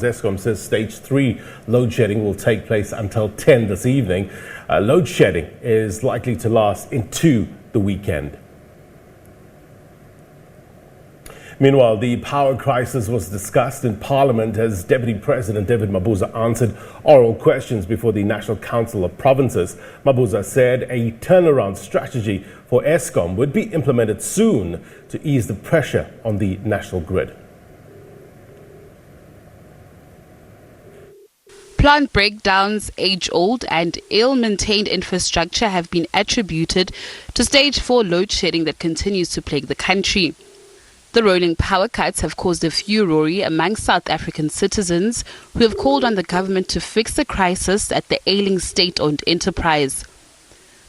Eskom says stage 3 load shedding will take place until 10 this evening. Load shedding is likely to last into the weekend. Meanwhile, the power crisis was discussed in Parliament as Deputy President David Mabuza answered oral questions before the National Council of Provinces. Mabuza said a turnaround strategy for Eskom would be implemented soon to ease the pressure on the national grid. Plant breakdowns, age-old and ill-maintained infrastructure have been attributed to stage 4 load shedding that continues to plague the country. The rolling power cuts have caused a furore among South African citizens who have called on the government to fix the crisis at the ailing state-owned enterprise.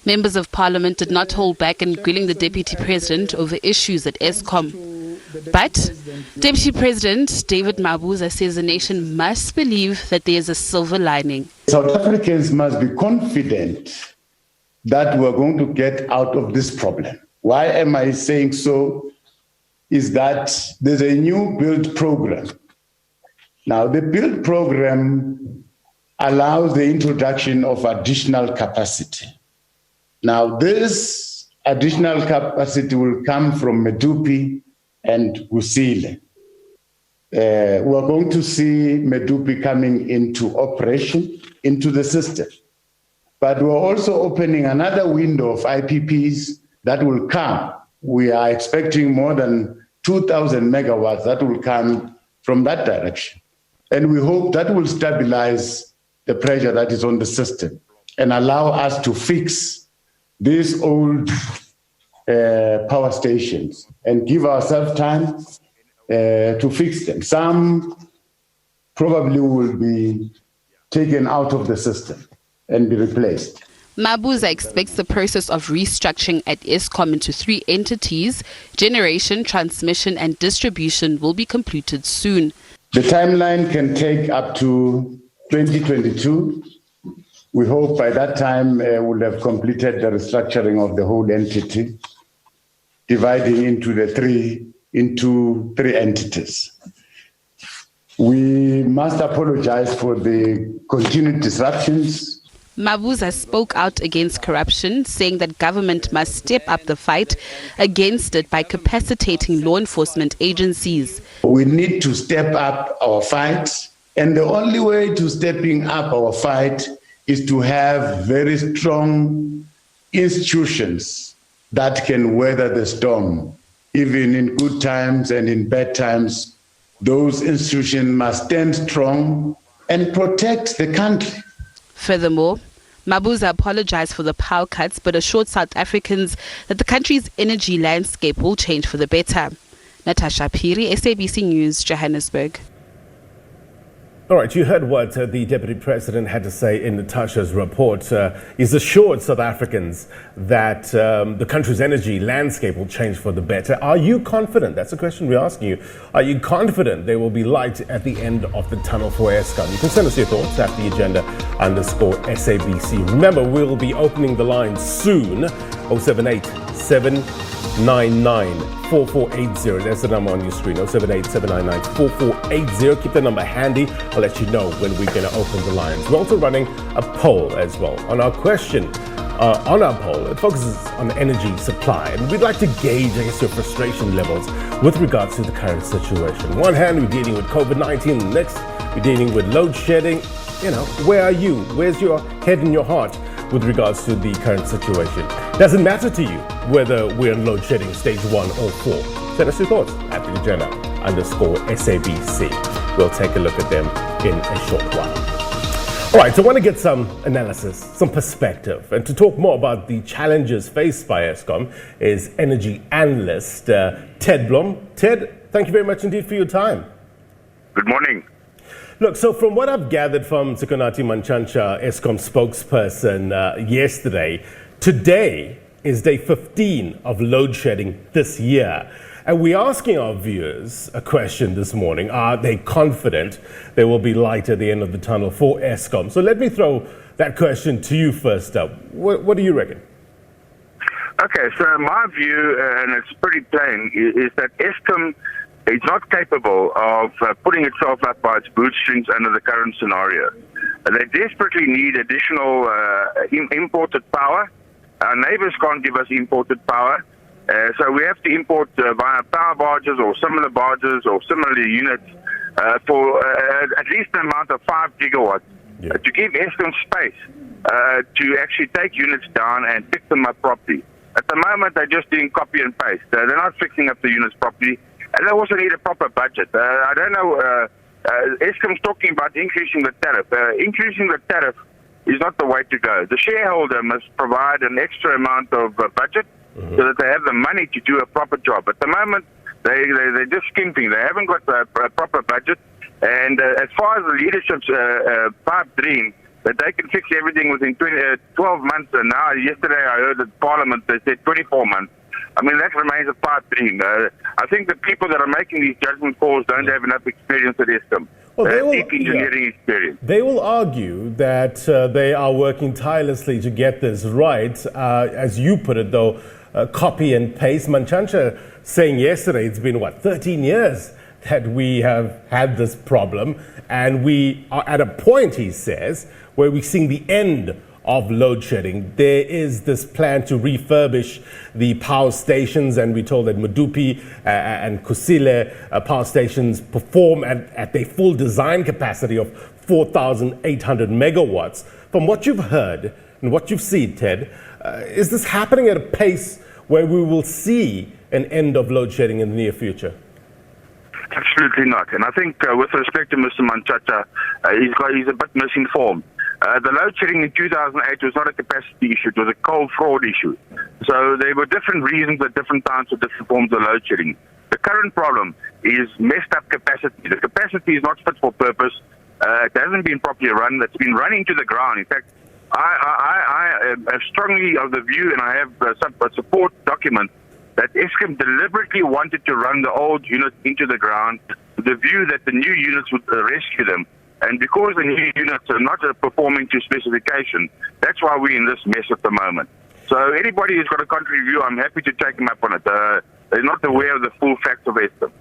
Members of Parliament did not hold back in grilling the Deputy President over issues at Eskom. But Deputy President David Mabuza says the nation must believe that there is a silver lining. South Africans must be confident that we're going to get out of this problem. Why am I saying so? Is that there's a new build program. Now, the build program allows the introduction of additional capacity. Now, this additional capacity will come from Medupi and Kusile. We're going to see Medupi coming into operation, into the system. But we're also opening another window of IPPs that will come. We are expecting more than 2,000 megawatts that will come from that direction. And we hope that will stabilize the pressure that is on the system and allow us to fix these old power stations and give ourselves time to fix them. Some probably will be taken out of the system and be replaced. Mabuza expects the process of restructuring at Eskom into 3 entities, generation, transmission and distribution, will be completed soon. The timeline can take up to 2022. We hope by that time we'll have completed the restructuring of the whole entity, dividing into three entities. We must apologize for the continued disruptions. Mabuza spoke out against corruption, saying that government must step up the fight against it by capacitating law enforcement agencies. We need to step up our fight, and the only way to stepping up our fight is to have very strong institutions that can weather the storm. Even in good times and in bad times, those institutions must stand strong and protect the country. Furthermore, Mabuza apologized for the power cuts but assured South Africans that the country's energy landscape will change for the better. Natasha Piri, SABC News, Johannesburg. All right, you heard what the Deputy President had to say in Natasha's report. He's assured South Africans that the country's energy landscape will change for the better. Are you confident? That's the question we're asking you. Are you confident there will be light at the end of the tunnel for Eskom? You can send us your thoughts at the agenda_SABC. Remember, we'll be opening the lines soon. 078 799 4480. That's the number on your screen. 078 799 4480. Keep the number handy. I'll let you know when we're going to open the lines. We're also running a poll as well. On our question, on our poll, it focuses on energy supply. And we'd like to gauge, I guess, your frustration levels with regards to the current situation. One hand, we're dealing with COVID-19. Next, we're dealing with load shedding. You know, where are you? Where's your head and your heart with regards to the current situation? Does it matter to you whether we're in load shedding stage 1 or 4? Send us your thoughts at the agenda_SABC. We'll take a look at them in a short while. All right, so I want to get some analysis, some perspective, and to talk more about the challenges faced by Eskom is Energy Analyst Ted Blom. Ted, thank you very much indeed for your time. Good morning. Look, so from what I've gathered from Sikonati Manchancha, Eskom spokesperson, yesterday, today is day 15 of load shedding this year. And we're asking our viewers a question this morning. Are they confident there will be light at the end of the tunnel for Eskom? So let me throw that question to you first up. What do you reckon? Okay, so my view, and it's pretty plain, is that Eskom it's not capable of putting itself up by its bootstrings under the current scenario. They desperately need additional imported power. Our neighbors can't give us imported power. So we have to import via power barges or similar barges or similar units for at least an amount of 5 gigawatts to give Eskom space to actually take units down and pick them up properly. At the moment, they're just doing copy and paste. They're not fixing up the units properly. And they also need a proper budget. I don't know, Eskom's talking about increasing the tariff. Increasing the tariff is not the way to go. The shareholder must provide an extra amount of budget so that they have the money to do a proper job. At the moment, they're just skimping. They haven't got a proper budget. And as far as the leadership's pipe dream, that they can fix everything within 12 months, and now yesterday I heard at Parliament they said 24 months. I mean, that remains a pipe dream. I think the people that are making these judgment calls don't have enough experience at Eskom. Well, deep engineering experience. They will argue that they are working tirelessly to get this right. As you put it, though, copy and paste. Manchansha saying yesterday it's been, 13 years that we have had this problem. And we are at a point, he says, where we're seeing the end of load shedding. There is this plan to refurbish the power stations, and we're told that Medupi and Kusile power stations perform at their full design capacity of 4,800 megawatts. From what you've heard and what you've seen, Ted, is this happening at a pace where we will see an end of load shedding in the near future? Absolutely not. And I think with respect to Mr. Manchacha, he's a bit misinformed. The load shedding in 2008 was not a capacity issue, it was a coal fraud issue. So there were different reasons at different times for different forms of load shedding. The current problem is messed up capacity. The capacity is not fit for purpose. It hasn't been properly run. It's been running to the ground. In fact, I am strongly of the view, and I have a support document, that Eskom deliberately wanted to run the old units into the ground with the view that the new units would rescue them. And because the new units are not performing to specification, that's why we're in this mess at the moment. So anybody who's got a contrary view, I'm happy to take them up on it. They're not aware of the full facts of Eskom.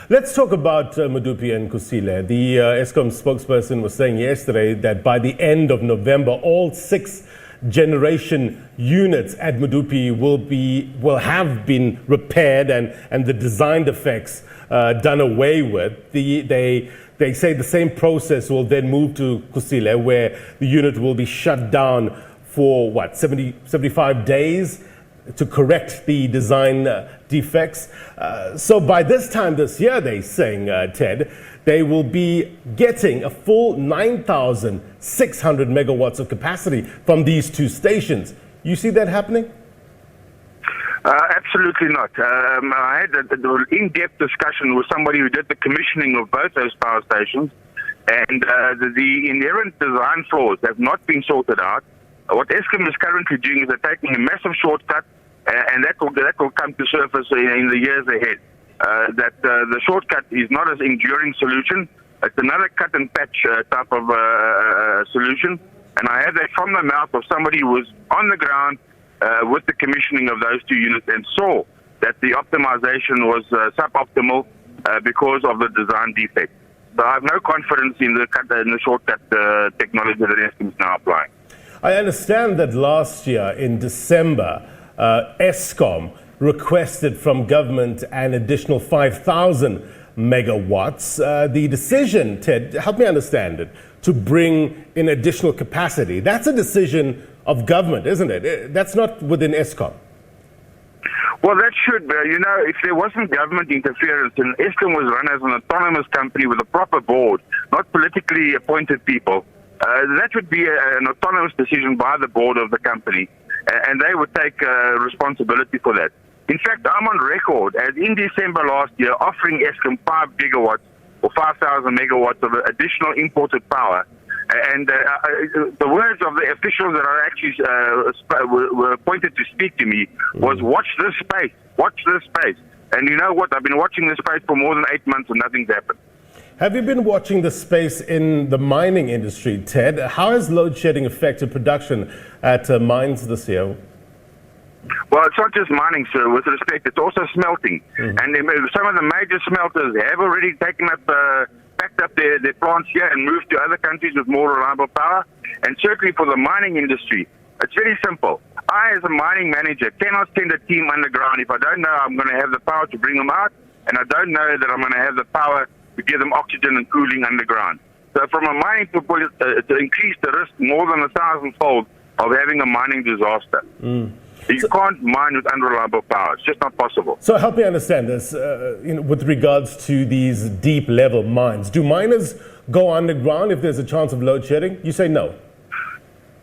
Let's talk about Medupi and Kusile. The Eskom spokesperson was saying yesterday that by the end of November, all 6 generation units at Medupi will have been repaired and the design defects done away with. They say the same process will then move to Kusile, where the unit will be shut down for 75 days to correct the design defects. So by this time this year, they're saying, Ted, they will be getting a full 9,600 megawatts of capacity from these 2 stations. You see that happening? Absolutely not. I had an in-depth discussion with somebody who did the commissioning of both those power stations, and the inherent design flaws have not been sorted out. What Eskom is currently doing is they're taking a massive shortcut, and that will come to surface in the years ahead. The shortcut is not an enduring solution. It's another cut and patch type of solution. And I had that from the mouth of somebody who was on the ground with the commissioning of those 2 units and saw that the optimization was suboptimal because of the design defect. So I have no confidence in the shortcut technology that Eskom is now applying. I understand that last year in December, Eskom requested from government an additional 5,000 megawatts. The decision, Ted, help me understand it, to bring in additional capacity, that's a decision of government, isn't it? That's not within Eskom. Well, that should be. If there wasn't government interference and Eskom was run as an autonomous company with a proper board, not politically appointed people, that would be an autonomous decision by the board of the company, and they would take responsibility for that. In fact, I'm on record as in December last year offering Eskom 5 gigawatts or 5,000 megawatts of additional imported power. And the words of the officials that are actually were appointed to speak to me was, watch this space. And you know what? I've been watching this space for more than 8 months and nothing's happened. Have you been watching the space in the mining industry, Ted? How has load shedding affected production at mines this year? Well, it's not just mining, sir. With respect, it's also smelting. And some of the major smelters have already packed up their plants here and moved to other countries with more reliable power. And certainly for the mining industry, it's very simple. I, as a mining manager, cannot send a team underground if I don't know I'm going to have the power to bring them out, and I don't know that I'm going to have the power to give them oxygen and cooling underground. So from a mining point, to increase the risk more than 1,000-fold of having a mining disaster. You can't mine with unreliable power. It's just not possible. So help me understand this with regards to these deep-level mines. Do miners go underground if there's a chance of load shedding? You say no.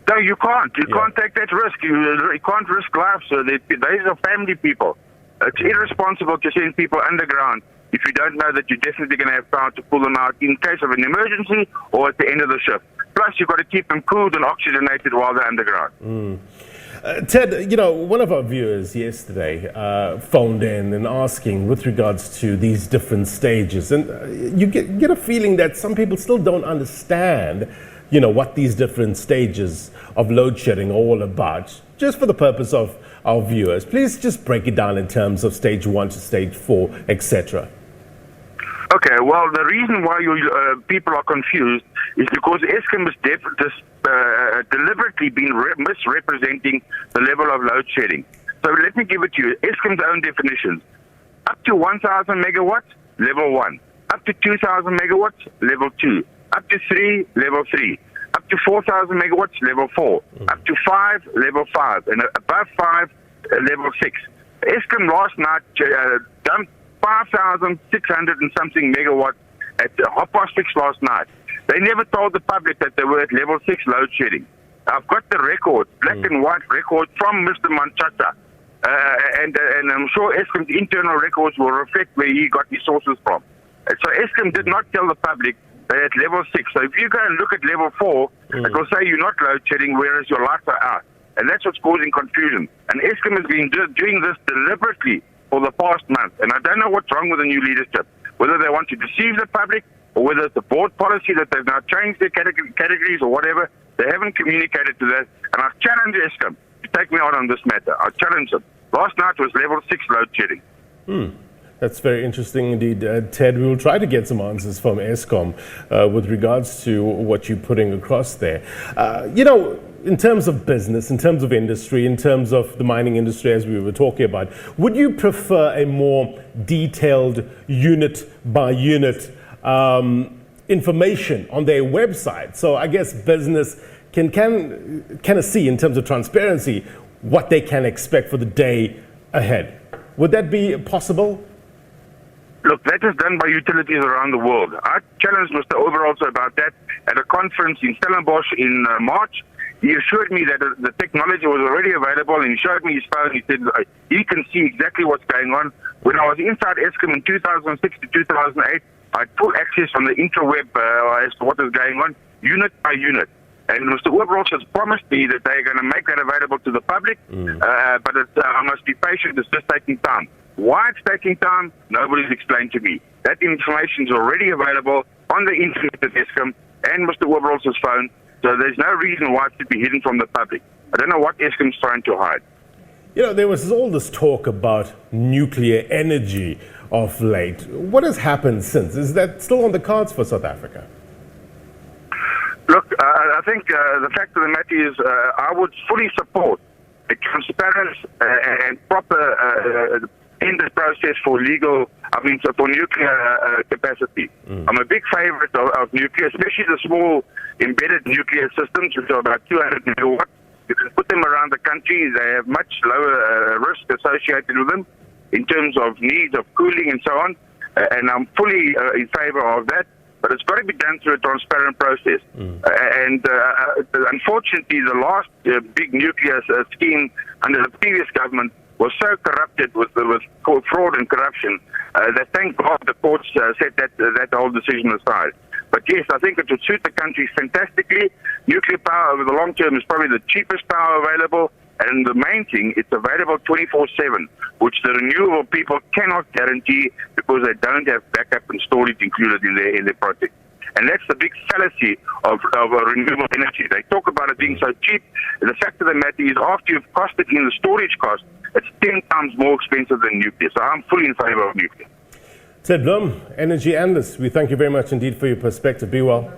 No, you can't. You can't take that risk. You can't risk life. So these are family people. It's irresponsible to send people underground if you don't know that you're definitely going to have power to pull them out in case of an emergency or at the end of the shift. Plus, you've got to keep them cooled and oxygenated while they're underground. Ted, one of our viewers yesterday phoned in and asking with regards to these different stages. And you get a feeling that some people still don't understand what these different stages of load shedding are all about. Just for the purpose of our viewers, please just break it down in terms of stage 1 to stage 4, etc. Okay, well, the reason why people are confused is because Eskom has deliberately been misrepresenting the level of load shedding. So let me give it to you. Eskom's own definitions. Up to 1,000 megawatts, level 1. Up to 2,000 megawatts, level 2. Up to 3, level 3. Up to 4,000 megawatts, level 4. Up to 5, level 5. And above 5, level 6. Eskom last night dumped 5,600 and something megawatts at 6:30 last night. They never told the public that they were at level 6 load shedding. I've got the record, black and white record from Mr. Manchata. And I'm sure Eskom's internal records will reflect where he got his sources from. And so Eskom did not tell the public they're at level 6. So if you go and look at level 4, it will say you're not load shedding, whereas your lights are out. And that's what's causing confusion. And Eskom has been doing this deliberately for the past month. And I don't know what's wrong with the new leadership, whether they want to deceive the public or whether it's the board policy that they've now changed their categories or whatever. They haven't communicated to that. And I've challenged Eskom to take me on this matter. I challenged them. Last night was level 6 load shedding. That's very interesting indeed, Ted. We will try to get some answers from Eskom with regards to what you're putting across there. In terms of business, in terms of industry, in terms of the mining industry, as we were talking about, would you prefer a more detailed unit-by-unit information on their website? So I guess business can kind of see in terms of transparency what they can expect for the day ahead. Would that be possible? Look, that is done by utilities around the world. I challenged Mr. Overalso about that at a conference in Stellenbosch in March. He assured me that the technology was already available, and he showed me his phone. He said he can see exactly what's going on. When I was inside Eskom in 2006 to 2008, I had full access on the interweb as to what is going on, unit by unit. And Mr. Overalso has promised me that they're going to make that available to the public, but I must be patient. It's just taking time. Why it's taking time, nobody's explained to me. That information is already available on the internet at Eskom and Mr. Overalso's phone, so there's no reason why it should be hidden from the public. I don't know what Eskom's trying to hide. There was all this talk about nuclear energy of late. What has happened since? Is that still on the cards for South Africa? Look, I think the fact of the matter is I would fully support a transparent and proper tender process for for nuclear capacity. I'm a big favorite of nuclear, especially the small embedded nuclear systems, which are about 200 megawatts. You can put them around the country. They have much lower risk associated with them in terms of needs of cooling and so on. And I'm fully in favor of that. But it's got to be done through a transparent process. And unfortunately, the last big nuclear scheme under the previous government was so corrupted with fraud and corruption that thank God the courts set that whole decision aside. But yes, I think it would suit the country fantastically. Nuclear power over the long term is probably the cheapest power available. And the main thing, it's available 24/7, which the renewable people cannot guarantee because they don't have backup and storage included in their project. And that's the big fallacy of renewable energy. They talk about it being so cheap. The fact of the matter is, after you've costed in the storage cost, it's 10 times more expensive than nuclear. So I'm fully in favor of nuclear. Ted Blom, Energy Analyst, we thank you very much indeed for your perspective. Be well.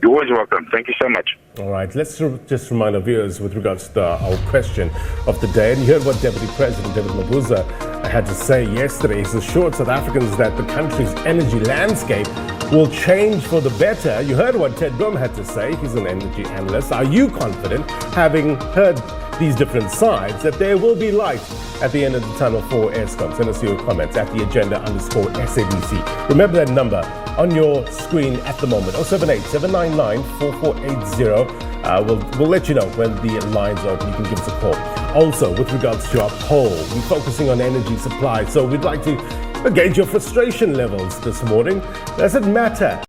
You're always welcome. Thank you so much. All right, let's just remind our viewers with regards to our question of the day. And you heard what Deputy President David Mabuza had to say yesterday. He assured South Africans that the country's energy landscape will change for the better. You heard what Ted Blom had to say. He's an energy analyst. Are you confident, having heard these different sides, that there will be light at the end of the tunnel for Eskom? Send us your comments at the agenda_SABC. Remember that number on your screen at the moment, 078-799-4480. We'll let you know when the lines open. You can give us a call. Also, with regards to our poll, we're focusing on energy supply, so we'd like to gauge your frustration levels this morning. Does it matter